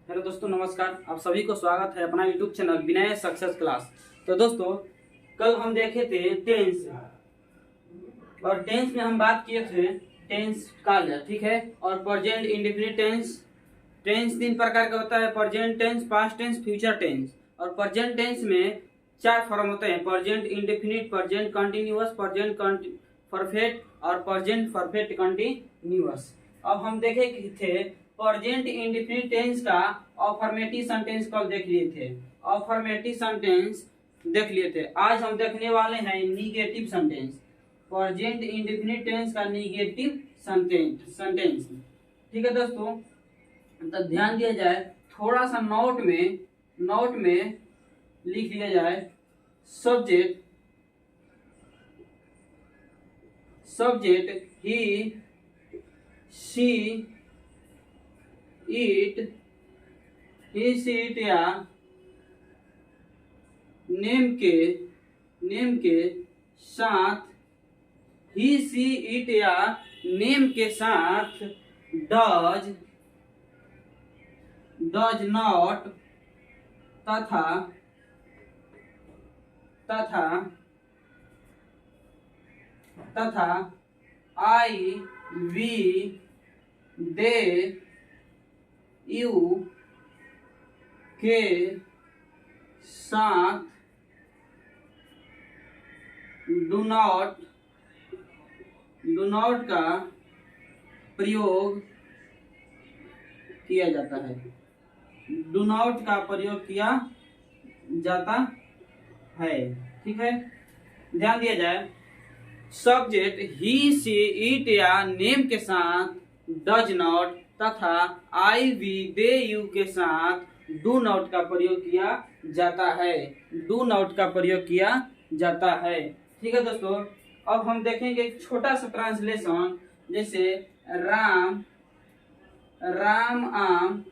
Hello दोस्तों, नमस्कार। आप सभी को स्वागत है अपना यूट्यूब चैनल विनय सक्सेस क्लास। तो दोस्तों, कल हम देखे थे टेंस, और टेंस में हम बात किए थे टेंस काल, ठीक है। और प्रेजेंट इंडेफिनिट टेंस। टेंस तीन प्रकार का होता है: present tense, past tense, future tense. और प्रेजेंट टेंस में चार फॉर्म होते हैं: present indefinite, present continuous, present perfect और प्रेजेंट परफेक्ट कंटिन्यूअस। अब हम देखे थे प्रेजेंट इंडेफिनिट टेंस का अफर्मेटिव सेंटेंस कल देख लिए थे। अफर्मेटिव सेंटेंस देख लिए थे। आज हम देखने वाले हैं negative sentence. Present indefinite tense का निगेटिव सेंटेंस, ठीक है दोस्तों। तो ध्यान दिया जाए, थोड़ा सा नोट में लिख लिया जाए। Subject he, she, it, he, she, it या नेम के साथ, ही, सी, इट या नेम के साथ डज नॉट तथा आई, वी, दे, यू के साथ डू नॉट का प्रयोग किया जाता है। डू नॉट का प्रयोग किया जाता है, ठीक है। ध्यान दिया जाए, सब्जेक्ट ही, सी, इट या नेम के साथ डज नॉट तथा आई, वी, दे, यू के साथ डू नॉट का प्रयोग किया जाता है। डू नॉट का प्रयोग किया जाता है, ठीक है दोस्तों। अब हम देखेंगे एक छोटा सा ट्रांसलेशन, जैसे राम आम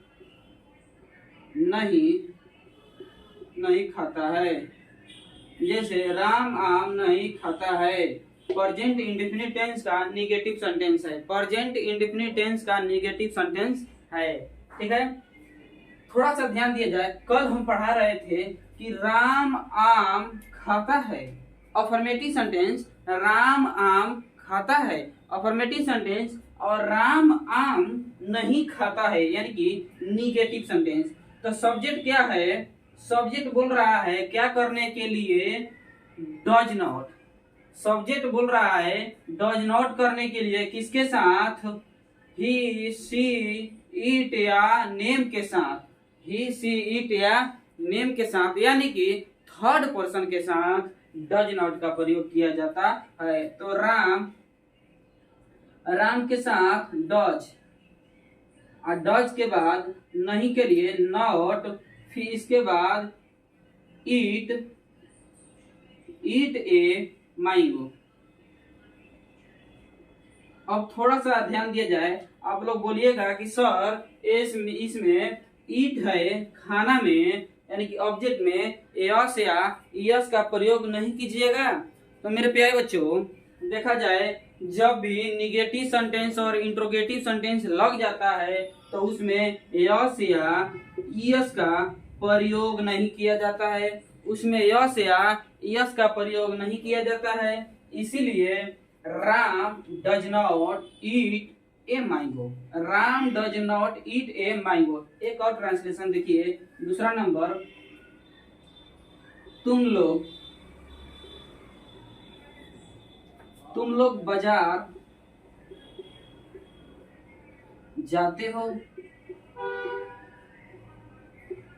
नहीं खाता है। जैसे राम आम नहीं खाता है, प्रेजेंट इंडेफिनिट टेंस का निगेटिव सेंटेंस है। प्रेजेंट इंडेफिनिट टेंस का निगेटिव सेंटेंस है, ठीक है। थोड़ा सा ध्यान दिया जाए, कल हम पढ़ा रहे थे कि राम आम खाता है। अफर्मेटिव सेंटेंस राम आम खाता है अफर्मेटिव सेंटेंस, और राम आम नहीं खाता है यानी कि निगेटिव सेंटेंस। तो सब्जेक्ट क्या है? सब्जेक्ट बोल रहा है क्या करने के लिए? Does not. सब्जेक्ट बोल रहा है डज नॉट करने के लिए किसके साथ? ही, सी, इट या नेम के साथ। ही, सी, इट या नेम के साथ, यानी कि थर्ड पर्सन के साथ डज नॉट का प्रयोग किया जाता है। तो राम के साथ डज, और डज के बाद नहीं के लिए नॉट, फिर इसके बाद ईट ए मैंगो। अब थोड़ा सा ध्यान दिया जाए, आप लोग बोलिएगा कि सर इसमें ईट है खाना में, यानी कि ऑब्जेक्ट में एस या यस का प्रयोग नहीं कीजिएगा। तो मेरे प्यारे बच्चों, देखा जाए जब भी निगेटिव सेंटेंस और इंट्रोगेटिव सेंटेंस लग जाता है तो उसमें यस या यस का प्रयोग नहीं किया जाता है। उसमें यस या यस का प्रयोग नहीं किया जाता है। इसीलिए Ram does not eat a mango. Ram does not eat a mango. एक और ट्रांसलेशन देखिए, दूसरा नंबर, तुम लोग बाजार जाते हो।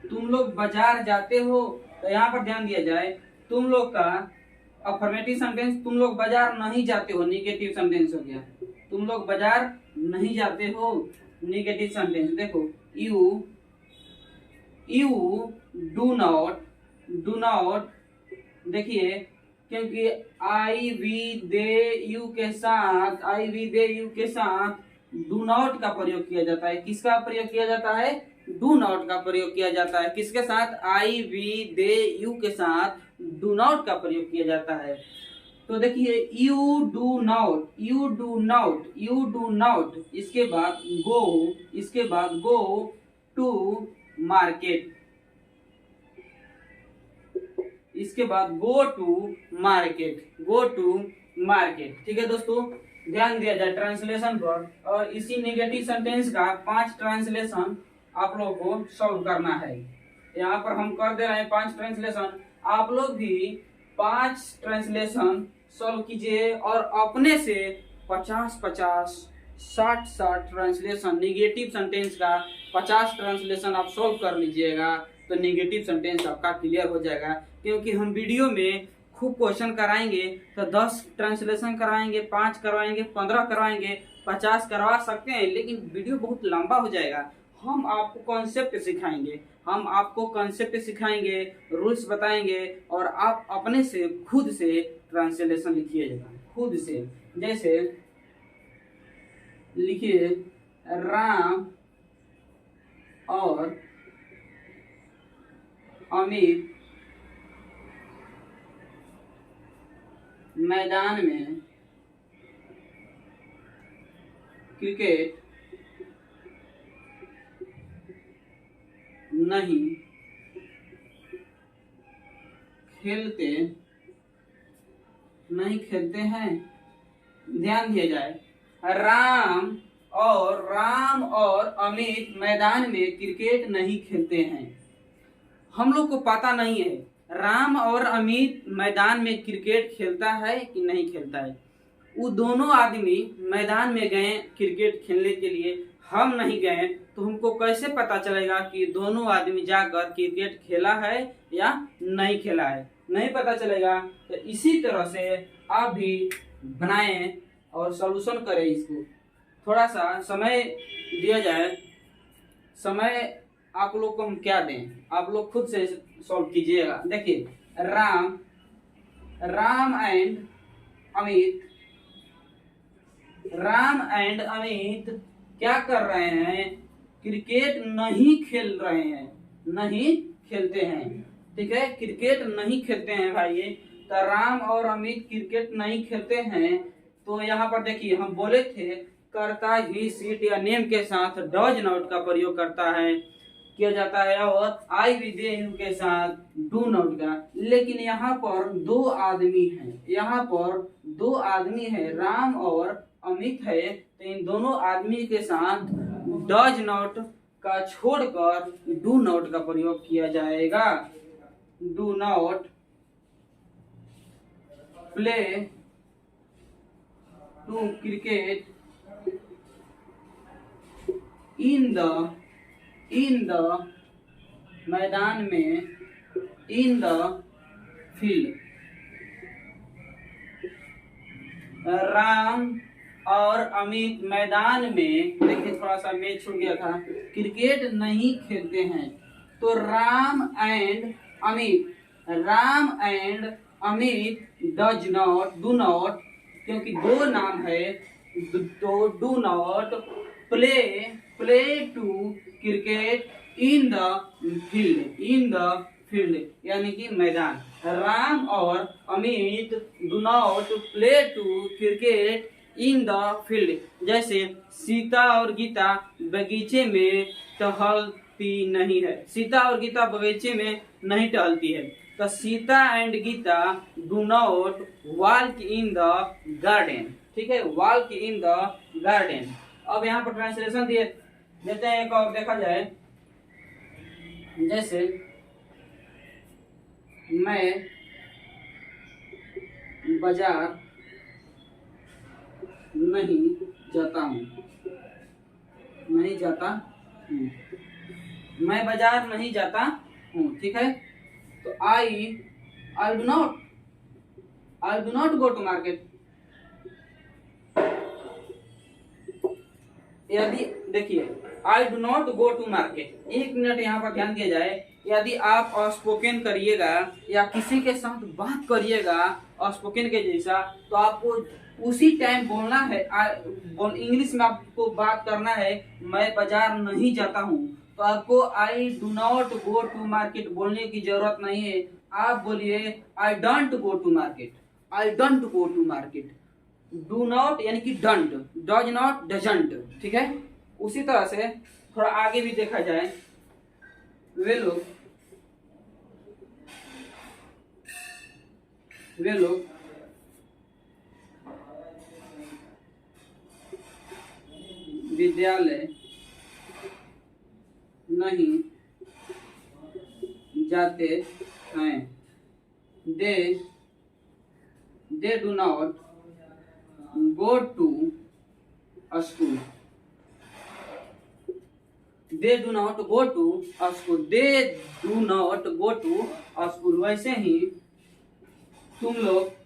तुम लोग बाजार जाते हो, तो यहाँ पर ध्यान दिया जाए, तुम लोग का अफर्मेटिव सेंटेंस, तुम लोग बाजार नहीं जाते हो, निगेटिव सेंटेंस हो गया। तुम लोग बाजार नहीं जाते हो, निगेटिव सेंटेंस। देखो, यू डू नॉट, देखिए, क्योंकि आई, वी, दे, यू के साथ डू नॉट का प्रयोग किया जाता है। किसका प्रयोग किया जाता है? डू नॉट का प्रयोग किया जाता है। किसके साथ? आई, वी, दे, यू के साथ डू नॉट का प्रयोग किया जाता है। तो देखिए, यू डू नॉट, इसके बाद गो टू मार्केट। इसके बाद go to market, go to market. ठीक है दोस्तों, ध्यान दिया जाए ट्रांसलेशन पर, और इसी नेगेटिव सेंटेंस का 5 ट्रांसलेशन आप लोगों को सॉल्व करना है। यहाँ पर हम कर दे रहे हैं 5 ट्रांसलेशन, आप लोग भी 5 ट्रांसलेशन सॉल्व कीजिए और अपने से 50-50, 60-60 ट्रांसलेशन निगेटिव सेंटेंस का 50 ट्रांसलेशन आप सॉल्व कर लीजिएगा, तो निगेटिव सेंटेंस आपका क्लियर हो जाएगा। क्योंकि हम वीडियो में खूब क्वेश्चन कराएंगे, तो 10 ट्रांसलेशन कराएंगे, 5 करवाएंगे, 15 करवाएंगे, 50 करवा सकते हैं, लेकिन वीडियो बहुत लंबा हो जाएगा। हम आपको कॉन्सेप्ट सिखाएंगे, हम आपको कॉन्सेप्ट सिखाएंगे, रूल्स बताएंगे, और आप अपने से खुद से ट्रांसलेशन लिखिएगा, खुद से। जैसे लिखिए, राम और अमित मैदान में क्रिकेट नहीं खेलते हैं। ध्यान दिया जाए, राम और अमित मैदान में क्रिकेट नहीं खेलते हैं। हम लोग को पता नहीं है राम और अमित मैदान में क्रिकेट खेलता है कि नहीं खेलता है। वो दोनों आदमी मैदान में गए क्रिकेट खेलने के लिए, हम नहीं गए, तो हमको कैसे पता चलेगा कि दोनों आदमी जाकर क्रिकेट खेला है या नहीं खेला है? नहीं पता चलेगा। तो इसी तरह से आप भी बनाएं और सॉल्यूशन करें इसको। थोड़ा सा समय दिया जाए, समय आप लोग को हम क्या दें, आप लोग खुद से सॉल्व कीजिएगा। देखिए, राम एंड अमित क्या कर रहे हैं? क्रिकेट नहीं खेल रहे हैं, नहीं खेलते हैं। ठीक है, क्रिकेट नहीं खेलते हैं भाई। तो राम और अमित क्रिकेट नहीं खेलते हैं, तो यहाँ पर देखिए हम बोले थे करता ही सीट या नेम के साथ डज नॉट का प्रयोग करता है, किया जाता है, और आई भी दे के साथ डू नॉट का। लेकिन यहाँ पर 2 आदमी हैं, यहाँ पर 2 आदमी है, राम और अमित है, तो इन दोनों आदमी के साथ डज नॉट का छोड़कर डू नॉट का प्रयोग किया जाएगा। Do not play to cricket in the मैदान में, इन द फील्ड। राम और अमित मैदान में, देखिए थोड़ा सा मैच छूट गया था, क्रिकेट नहीं खेलते हैं। तो Ram and Amit do not, क्योंकि 2 नाम है, तो do not play to cricket in the field, यानी कि मैदान। राम और Amit do not play to cricket in the field. जैसे सीता और गीता बगीचे में टहलती नहीं है, सीता और गीता बगीचे में नहीं टहलती है। तो Sita and Gita do not walk in the garden. ठीक है, वॉक इन द गार्डन। अब यहाँ पर ट्रांसलेशन दिए देते हैं एक और, देखा जाए। जैसे मैं बाजार नहीं जाता हूँ, मैं बाजार नहीं जाता हूँ। ठीक है, तो I do not go to market. यदि देखिए, I do not go to market, 1 minute यहाँ पर ध्यान दिया जाए। यदि आप स्पोकन करिएगा या किसी के साथ बात करिएगा स्पोकन के जैसा, तो आपको उसी टाइम बोलना है, इंग्लिश में आपको बात करना है। मैं बाजार नहीं जाता हूँ, तो आपको I do not go to market बोलने की जरूरत नहीं है। आप बोलिए I don't go to market, I don't go to market. Do not यानी कि डंट, डज नॉट डजंट। ठीक है, उसी तरह से थोड़ा आगे भी देखा जाए। वे लोग विद्यालय नहीं जाते हैं। They do not go to school. They do not go to school. They do not go to school. वैसे ही तुम लोग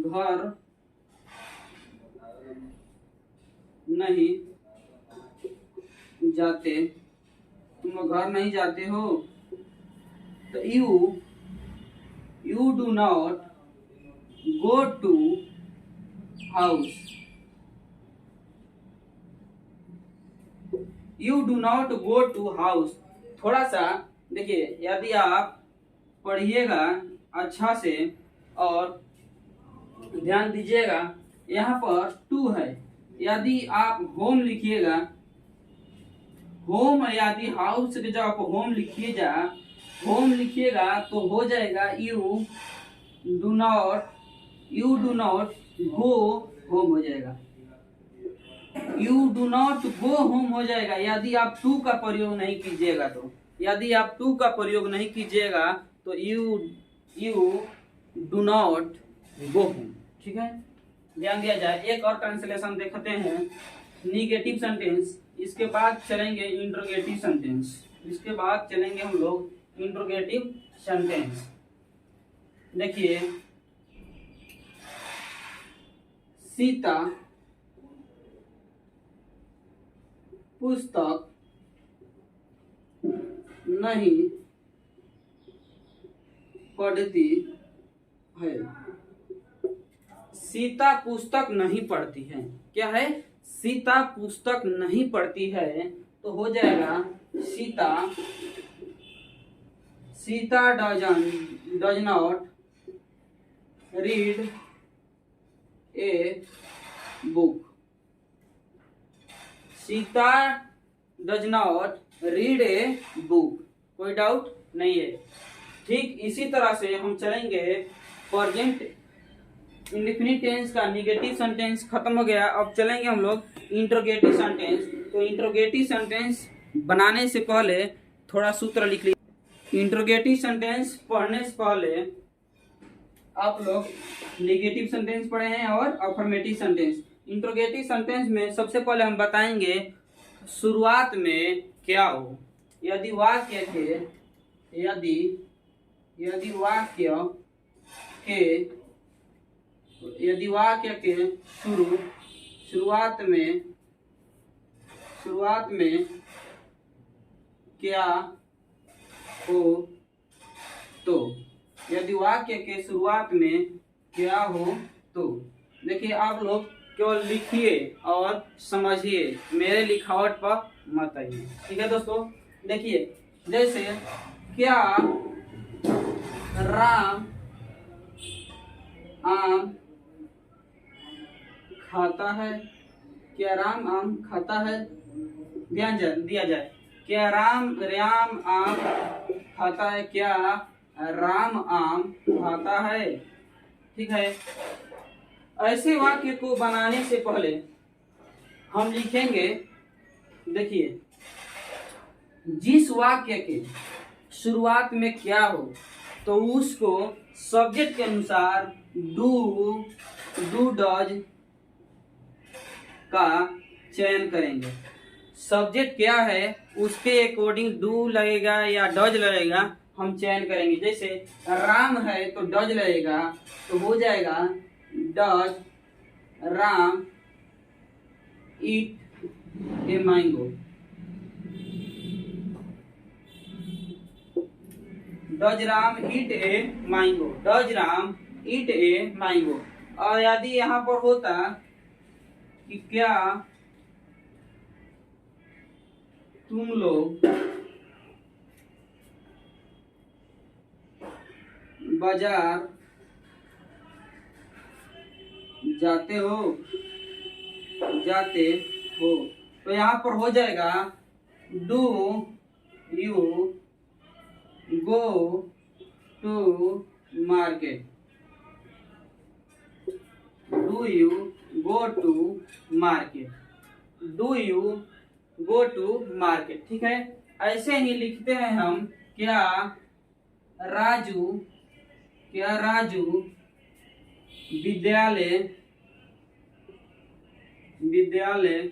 घर नहीं जाते। तुम लोग घर नहीं जाते हो। तो you do not go to house. You do not go to house. थोड़ा सा देखिए, यदि आप पढ़िएगा अच्छा से और ध्यान दीजिएगा, यहाँ पर टू है। यदि आप होम लिखिएगा, होम, यदि हाउस के जब आप होम लिखिएगा तो हो जाएगा you do not go home हो जाएगा। You do not go home हो जाएगा यदि आप टू का प्रयोग नहीं कीजिएगा। तो यदि आप टू का प्रयोग नहीं कीजिएगा तो you do not go home. ठीक है, ध्यान दिया जाए। एक और ट्रांसलेशन देखते हैं, निगेटिव सेंटेंस। इसके बाद चलेंगे इंट्रोगेटिव सेंटेंस। देखिए, सीता पुस्तक नहीं पढ़ती है। सीता पुस्तक नहीं पढ़ती है। क्या है? सीता पुस्तक नहीं पढ़ती है। तो हो जाएगा Sita does not read a book. Sita does not read a book. कोई डाउट नहीं है। ठीक इसी तरह से हम चलेंगे। प्रेजेंट इंडेफिनिट टेंस का निगेटिव सेंटेंस खत्म हो गया। अब चलेंगे हम लोग इंट्रोगेटिव सेंटेंस। तो इंट्रोगेटिव सेंटेंस बनाने से पहले थोड़ा सूत्र लिख लीजिए। इंट्रोगेटिव सेंटेंस पढ़ने से पहले आप लोग निगेटिव सेंटेंस पढ़े हैं और अफर्मेटिव सेंटेंस। इंट्रोगेटिव सेंटेंस में सबसे पहले हम बताएंगे शुरुआत में क्या हो। यदि वाक्य के शुरुआत में क्या हो तो। यदि वाक्य के शुरुआत में क्या हो तो देखिए, आप लोग केवल लिखिए और समझिए, मेरे लिखावट पर मत आइए। ठीक है दोस्तों, देखिए जैसे क्या राम आम खाता है। क्या राम आम खाता है? ध्यान दिया जाए। क्या राम आम खाता है? क्या राम आम खाता है? ठीक है। ऐसे वाक्य को बनाने से पहले हम लिखेंगे, देखिए, जिस वाक्य के शुरुआत में क्या हो तो उसको सब्जेक्ट के अनुसार डू डज का चयन करेंगे। सब्जेक्ट क्या है उसके अकॉर्डिंग डू लगेगा या डज लगेगा, हम चयन करेंगे। जैसे राम है तो डज लगेगा, तो हो जाएगा does Ram eat a mango. Does Ram eat a mango. Does Ram eat a mango. और यदि यहाँ पर होता कि क्या तुम लोग बाजार जाते हो, जाते हो। तो यहाँ पर हो जाएगा do you go to market, do you go to market, do you go to market. ठीक है, ऐसे ही लिखते हैं हम, क्या राजू, क्या राजू विद्यालय, विद्यालय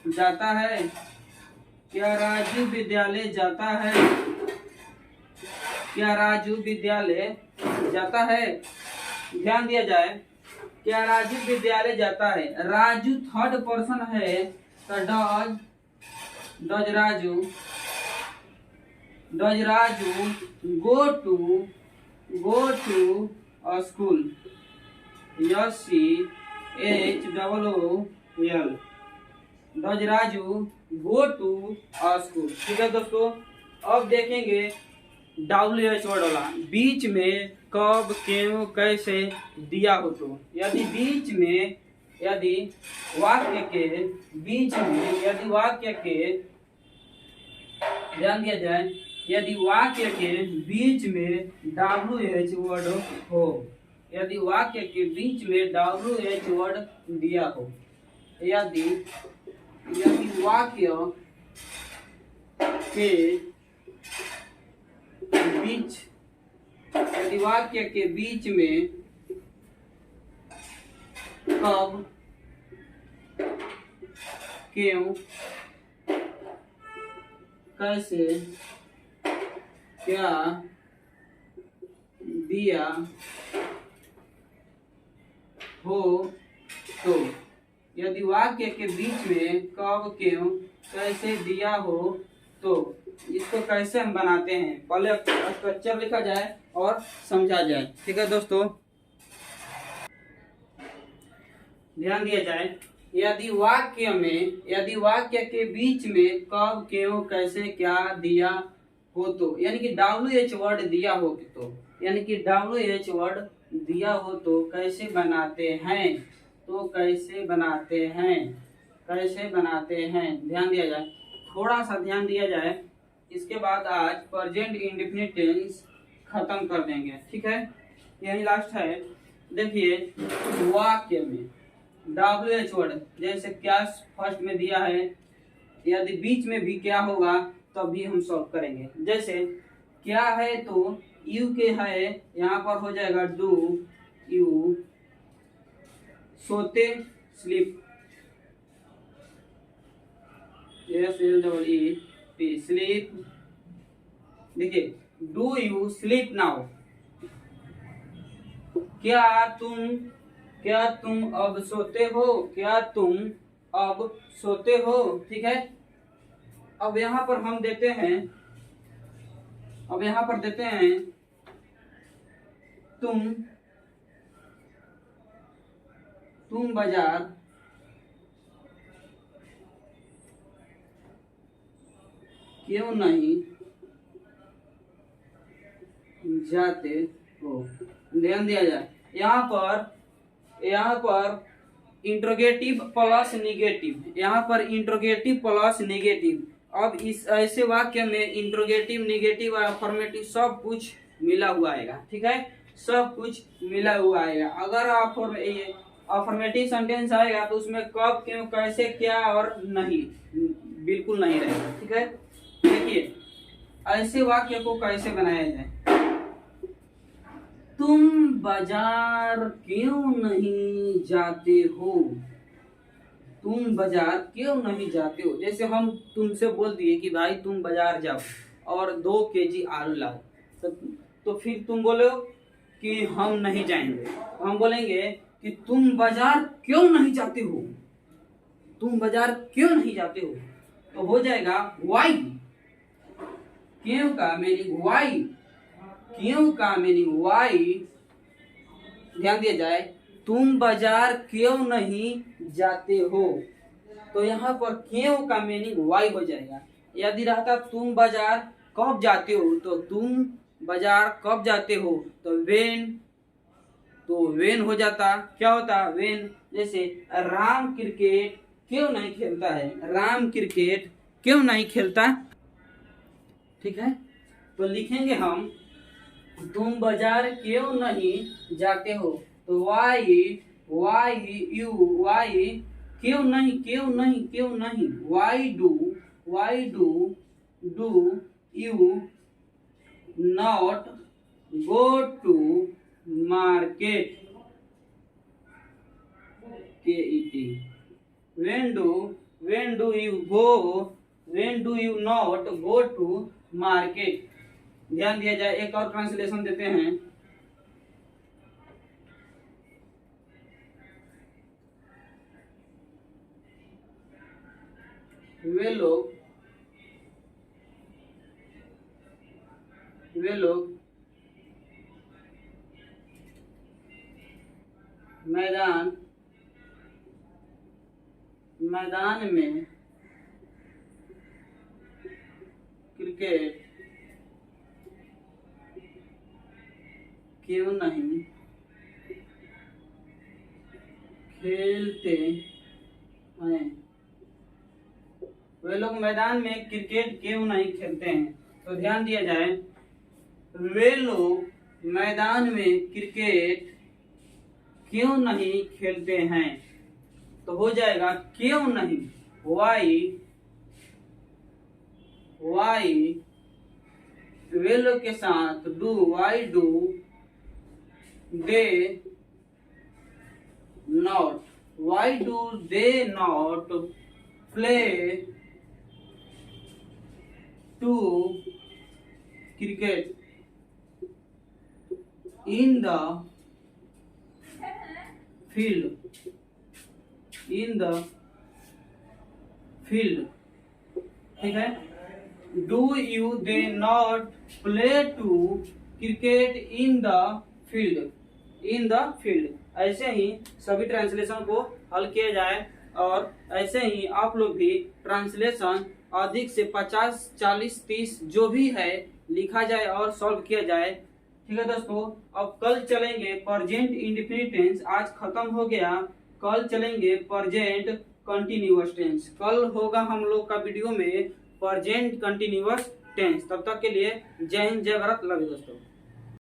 जाता है, क्या राजू विद्यालय जाता है, क्या राजू विद्यालय जाता है। ध्यान दिया जाए, क्या राजू विद्यालय जाता है, राजू थर्ड पर्सन है, तो does Raju, does Raju go to school, SCHOOL, does Raju go to school. ठीक है दोस्तों, अब देखेंगे WH वर्ड वाला, बीच में कब क्यों कैसे दिया हो तो। यदि बीच में, यदि वाक्य के बीच में, यदि वाक्य के, ध्यान दिया जाए, यदि वाक्य के बीच में WH वर्ड हो, यदि वाक्य के बीच में WH वर्ड दिया हो, यदि वाक्य के बीच, यदि वाक्य के बीच में कब क्यों कैसे क्या दिया हो तो, यदि वाक्य के बीच में कब क्यों कैसे दिया हो तो, इसको कैसे हम बनाते हैं, पहले स्ट्रक्चर लिखा जाए और समझा जाए। ठीक है दोस्तों, ध्यान दिया जाए, यदि वाक्य में, यदि वाक्य के बीच में कब क्यों कैसे क्या दिया हो तो, यानी कि WH वर्ड दिया हो तो, यानी कि WH वर्ड दिया हो तो कैसे बनाते हैं, तो कैसे बनाते हैं, कैसे बनाते हैं। ध्यान दिया जाए, थोड़ा सा ध्यान दिया जाए, इसके बाद आज प्रेजेंट इंडेफिनिट टेंस खत्म कर देंगे। ठीक है, यही लास्ट है। देखिए वाक्य में WH वर्ड, जैसे क्या फर्स्ट में दिया है, यदि बीच में भी क्या होगा तब भी हम सॉल्व करेंगे। जैसे क्या है तो यू के है, यहाँ पर हो जाएगा डू यू, सोते स्लीप, SLEEP स्लीप। देखिए डू यू स्लीप नाउ, क्या तुम अब सोते हो, क्या तुम अब सोते हो। ठीक है, अब यहाँ पर हम देते हैं, अब यहाँ पर देते हैं तुम बाजार क्यों नहीं जाते हो। ध्यान दिया जाए, यहाँ पर इंट्रोगेटिव प्लस निगेटिव, यहाँ पर इंट्रोगेटिव प्लस निगेटिव। अब इस ऐसे वाक्य में इंट्रोगेटिव, निगेटिव और अफर्मेटिव सब कुछ मिला हुआ आएगा। ठीक है, सब कुछ मिला हुआ आएगा। अगर अफर्मेटिव सेंटेंस आएगा तो उसमें कब क्यों कैसे क्या और नहीं बिल्कुल नहीं रहेगा। ठीक है, देखिए ऐसे वाक्य को कैसे बनाया जाए। तुम बाजार क्यों नहीं जाते हो, तुम बाजार क्यों नहीं जाते हो। जैसे हम तुमसे बोल दिए कि भाई तुम बाजार जाओ और 2 kg आलू लाओ, तो फिर तुम बोलो कि हम नहीं जाएंगे। हम बोलेंगे कि तुम बाजार क्यों नहीं जाते हो, तुम बाजार क्यों नहीं जाते हो, तो हो जाएगा वाई। क्यों का मीनिंग वाई, क्यों का मीनिंग वाई। ध्यान दिया जाए, तुम बाजार क्यों नहीं जाते हो, तो यहाँ पर क्यों का मीनिंग वाई हो जाएगा। यदि रहता तुम बाजार कब जाते हो, तो तुम बाजार कब जाते हो, तो वेन, तो वेन हो जाता, क्या होता वेन। जैसे राम क्रिकेट क्यों नहीं खेलता है, राम क्रिकेट क्यों नहीं खेलता, ठीक है। तो लिखेंगे हम तुम बाजार क्यों नहीं जाते हो, तो वाई क्यों नहीं, क्यों नहीं, क्यों नहीं, why do you not go to market, KET, when do you not go to market। ध्यान दिया जाए, एक और ट्रांसलेशन देते हैं। वे लोग मैदान में क्रिकेट क्यों नहीं खेलते हैं, वे लोग मैदान में क्रिकेट क्यों नहीं खेलते हैं। तो ध्यान दिया जाए, वे लोग मैदान में क्रिकेट क्यों नहीं खेलते हैं, तो हो जाएगा क्यों नहीं, वाई वे लोग के साथ why do they not play to cricket in the field, ठीक है। They not play to cricket in the field, ऐसे ही सभी ट्रांसलेशन को हल किया जाए। और ऐसे ही आप लोग भी ट्रांसलेशन अधिक से 50, 40, 30 जो भी है लिखा जाए और सॉल्व किया जाए, ठीक है दोस्तों। अब कल चलेंगे प्रेजेंट इंडेफिनिट टेंस, आज खत्म हो गया। कल चलेंगे प्रेजेंट कंटिन्यूअस टेंस, कल होगा हम लोग का वीडियो में प्रेजेंट कंटिन्यूअस टेंस। तब तक के लिए जय हिंद, जय भारत, लव यू दोस्तों।